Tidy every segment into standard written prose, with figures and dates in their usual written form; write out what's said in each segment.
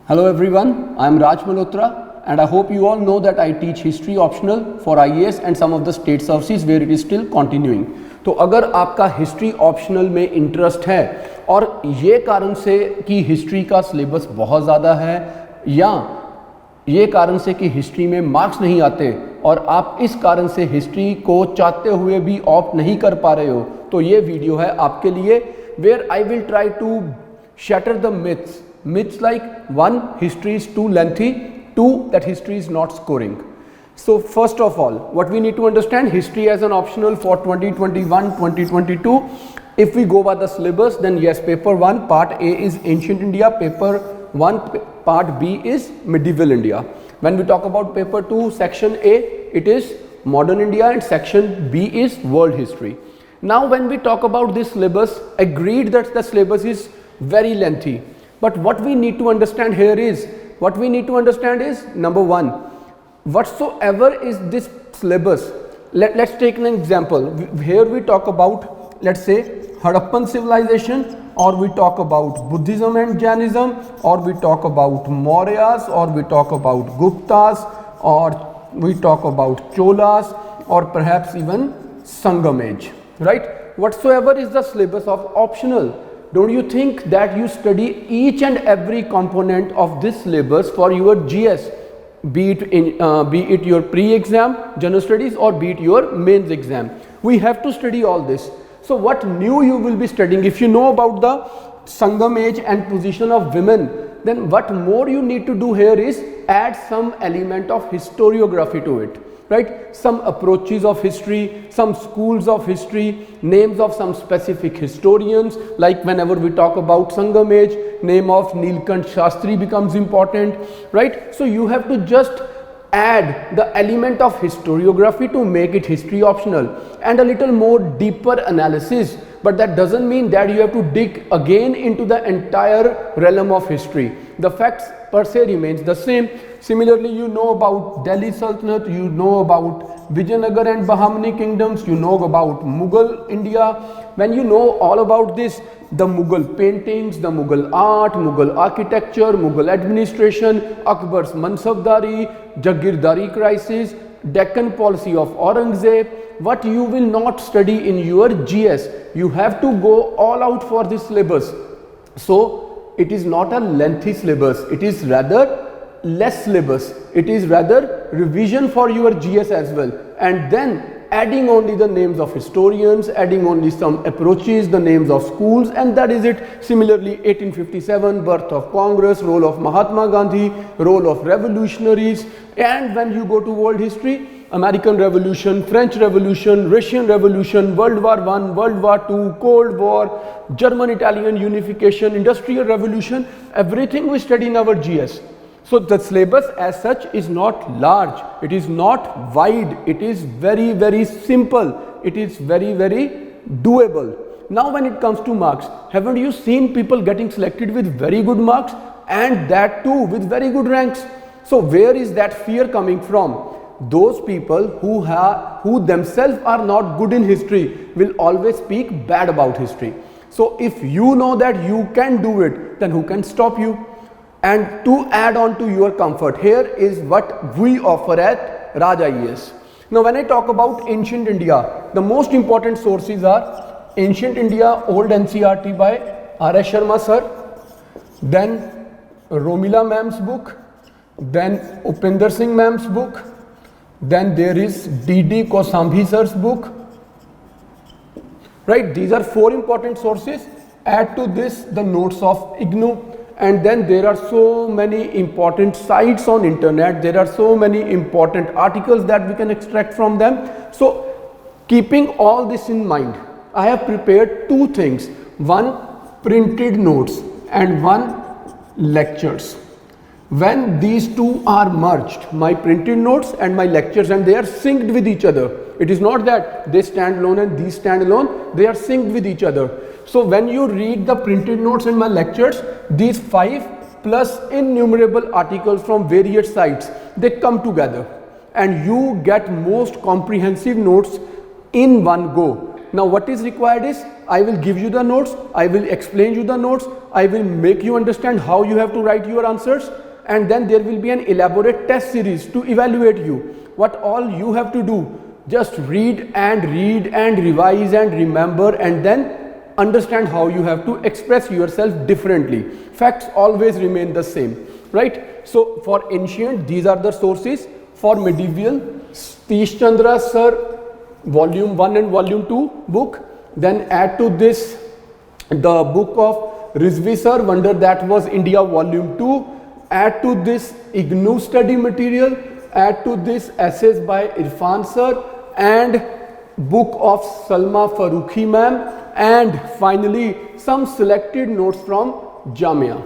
Hello everyone, I am Raj Malhotra and I hope you all know that I teach history optional for IAS and some of the state services where it is still continuing. तो अगर आपका history optional में interest है और ये कारण से कि हिस्ट्री का सिलेबस बहुत ज़्यादा है या ये कारण से कि हिस्ट्री में मार्क्स नहीं आते और आप इस कारण से हिस्ट्री को चाहते हुए भी ऑप्ट नहीं कर पा रहे हो, तो ये वीडियो है आपके लिए where I will try to shatter the myths like one, history is too lengthy, two, that history is not scoring. So first of all, what we need to understand, history as an optional for 2021 2022. If we go by the syllabus, then yes, paper 1 part A is ancient India, paper 1 part B is medieval India. When we talk about paper 2 section A, it is modern India and section B is world history. Now when we talk about this syllabus, agreed that the syllabus is very lengthy, but what we need to understand here is, number one, whatsoever is this syllabus, let's take an example. Here we talk about, let's say, Harappan civilization, or we talk about Buddhism and Jainism, or we talk about Mauryas, or we talk about Guptas, or we talk about Cholas, or perhaps even Sangam age, right? Whatsoever is the syllabus of optional, don't you think that you study each and every component of this syllabus for your GS, be it your pre-exam general studies or be it your mains exam? We have to study all this. So what new you will be studying? If you know about the Sangam age and position of women, then what more you need to do here is add some element of historiography to it, right? Some approaches of history, some schools of history, names of some specific historians, like whenever we talk about Sangam age, name of Nilkant Shastri becomes important, right? So you have to just add the element of historiography to make it history optional and a little more deeper analysis, but that doesn't mean that you have to dig again into the entire realm of history. The facts per se remains the same. Similarly, you know about Delhi Sultanate, you know about Vijayanagar and Bahmani kingdoms, you know about Mughal India. When you know all about this, the Mughal paintings, the Mughal art, Mughal architecture, Mughal administration, Akbar's Mansabdari, Jagirdari crisis, Deccan policy of Aurangzeb, what you will not study in your GS, you have to go all out for this syllabus. So it is not a lengthy syllabus, it is rather less syllabus, it is rather revision for your GS as well, and then adding only the names of historians, adding only some approaches, the names of schools, and that is it. Similarly, 1857, birth of Congress, role of Mahatma Gandhi, role of revolutionaries, and when you go to world history, American Revolution, French Revolution, Russian Revolution, World War I, World War II, Cold War, German-Italian unification, Industrial Revolution, everything we study in our GS. So the syllabus as such is not large, it is not wide, it is very, very simple, it is very, very doable. Now when it comes to marks, haven't you seen people getting selected with very good marks, and that too with very good ranks? So where is that fear coming from? Those people who themselves are not good in history will always speak bad about history. So if you know that you can do it, then who can stop you? And to add on to your comfort, here is what we offer at Raj IAS. Now when I talk about ancient India, the most important sources are Ancient India Old NCERT by R.S. Sharma sir, then Romila ma'am's book, then Upinder Singh ma'am's book, then there is D.D. Kosambhi sir's book, right? These are 4 important sources. Add to this the notes of IGNOU. And then there are so many important sites on internet, there are so many important articles that we can extract from them. So keeping all this in mind, I have prepared 2 things, one printed notes and one lectures. When these 2 are merged, my printed notes and my lectures, and they are synced with each other, it is not that they stand alone and these stand alone, they are synced with each other. So when you read the printed notes and my lectures, these 5 plus innumerable articles from various sites, they come together and you get most comprehensive notes in one go. Now what is required is, I will give you the notes, I will explain you the notes, I will make you understand how you have to write your answers, and then there will be an elaborate test series to evaluate you. What all you have to do, just read and revise and remember, and then understand how you have to express yourself differently. Facts always remain the same, right? So for ancient, these are the sources. For medieval, Satish Chandra sir volume 1 and volume 2 book. Then add to this the book of Rizvi sir, Wonder That Was India volume 2. Add to this IGNOU study material. Add to this essays by Irfan sir and book of Salma Farooqi ma'am, and finally some selected notes from Jamia.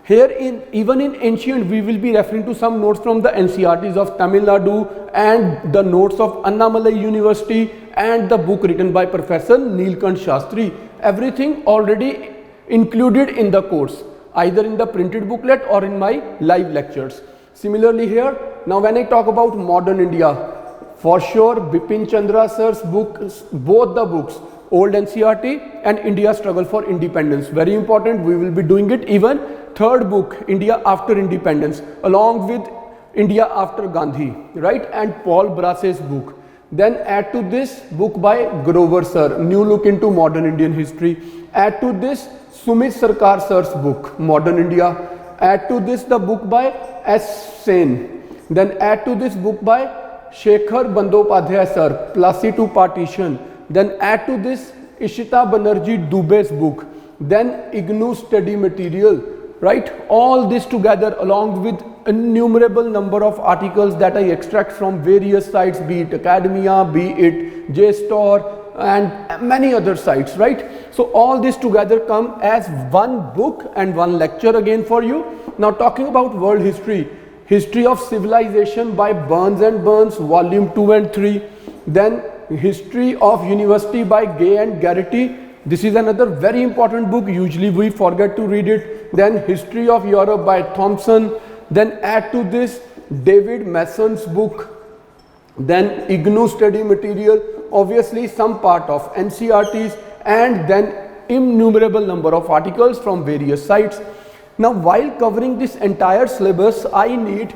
Here even in ancient, we will be referring to some notes from the NCERTs of Tamil Nadu and the notes of Annamalai University and the book written by Professor Neelkant Shastri. Everything already included in the course, either in the printed booklet or in my live lectures. Similarly here, now when I talk about modern India, for sure Bipin Chandra sir's book, both the books, Old NCERT and India Struggle for Independence, very important. We will be doing it. Even third book, India After Independence, along with India After Gandhi, right? And Paul Brasse's book. Then add to this book by Grover sir, New Look into Modern Indian History. Add to this Sumit Sarkar sir's book, Modern India. Add to this the book by S. Sen. Then add to this book by Shekhar Bandyopadhyay sir, Plassey to Partition. Then add to this Ishita Banerjee Dube's book. Then IGNOU study material, right? All this together along with innumerable number of articles that I extract from various sites, be it Academia, be it JSTOR and many other sites, right? So all this together come as one book and one lecture again for you. Now talking about world history, History of Civilization by Burns and Burns, volume 2 and 3. Then History of University by Gay and Garrity. This is another very important book, usually we forget to read it. Then History of Europe by Thompson. Then add to this David Mason's book. Then IGNOU study material, obviously some part of NCERTs, and then innumerable number of articles from various sites. Now while covering this entire syllabus, I need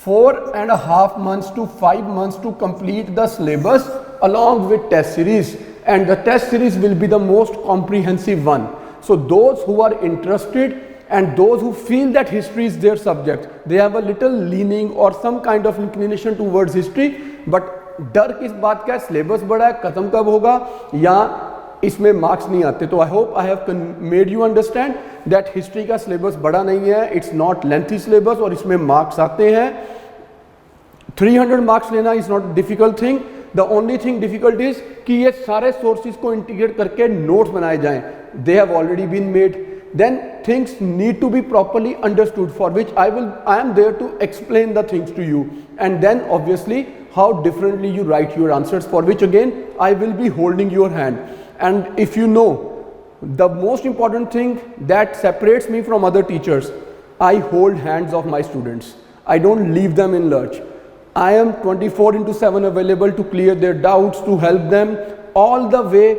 4.5 months to 5 months to complete the syllabus along with test series, and the test series will be the most comprehensive one. So those who are interested and those who feel that history is their subject, they have a little leaning or some kind of inclination towards history, but डर किस बात का है, syllabus बड़ा है, खत्म कब होगा या इसमें मार्क्स नहीं आते. तो I hope I have made you understand that history का सिलेबस बड़ा नहीं है, इट्स नॉट लेंथी सिलेबस और इसमें मार्क्स आते हैं. 300 मार्क्स लेना is not difficult thing. The only thing difficult is कि ये सारे सोर्सेज को इंटीग्रेट करके नोट्स बनाए जाएं. They have already been made. Then things need to be properly understood, for which I am there to explain the things to you, and then obviously how differently you write your answers, for which again I will be holding your hand. And if you know, the most important thing that separates me from other teachers, I hold hands of my students. I don't leave them in lurch. I am 24/7 available to clear their doubts, to help them all the way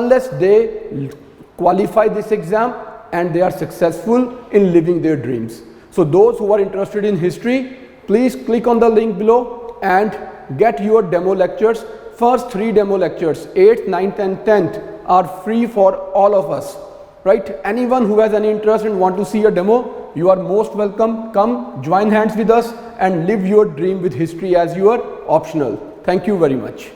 unless they qualify this exam and they are successful in living their dreams. So those who are interested in history, please click on the link below and get your demo lectures. First 3 demo lectures, 8th, 9th and 10th, are free for all of us, right? Anyone who has any interest and want to see a demo, you are most welcome. Come join hands with us and live your dream with history as your optional. Thank you very much.